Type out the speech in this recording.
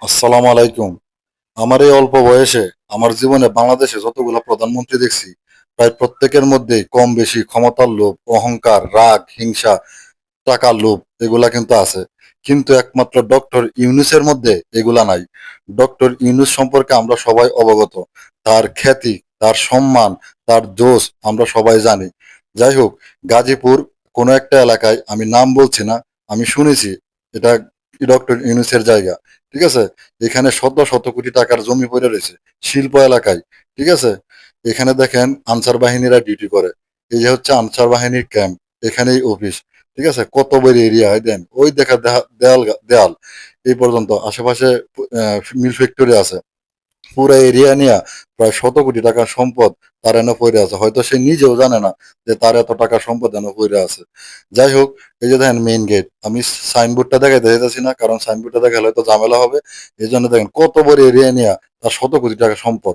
আসসালামু আলাইকুম। আমার এই অল্প বয়সে আমার জীবনে বাংলাদেশে যতগুলো প্রধানমন্ত্রী দেখছি, প্রায় প্রত্যেকের মধ্যেই কম বেশি ক্ষমতার লোভ, অহংকার, রাগ, হিংসা, টাকার লোভ এগুলা কিন্তু আছে। কিন্তু একমাত্র ডক্টর ইউনূসের মধ্যে এগুলা নাই। ডক্টর ইউনূস সম্পর্কে আমরা সবাই অবগত। তার খ্যাতি, তার সম্মান, তার যশ আমরা সবাই জানি। যাই হোক, গাজীপুর কোনো একটা এলাকায়, আমি নাম বলছি না, আমি শুনেছি এটা ডক্টর ইউনূসের জায়গা। ঠিক আছে? এখানে শত শত কোটি টাকার জমি পড়ে রয়েছে শিল্প এলাকায়। ঠিক আছে? এখানে দেখেন আনসার বাহিনীরা ডিউটি করে। এই যে হচ্ছে আনসার বাহিনীর ক্যাম্প, এখানেই অফিস। ঠিক আছে? কত বড় এরিয়া হয় দেন, ওই দেখা দেয়াল দেয়াল এই পর্যন্ত আশেপাশে মিল ফ্যাক্টরি আছে। পুরা এরিয়া নিয়ে প্রায় শত কোটি টাকার সম্পদ তার এনে পড়ে আছে, হয়তো সে নিজেও জানে না যে তার এত টাকার সম্পদ এনে পড়ে আছে। যাই হোক, এই যে দেখেন মেইন গেট, আমি সাইনবোর্ডটা দেখাইতে চাইতেছি না, কারণ সাইনবোর্ডটা দেখালে হয়তো ঝামেলা হবে। এই জন্য দেখেন কত বড় এরিয়া নিয়ে তার শত কোটি টাকার সম্পদ।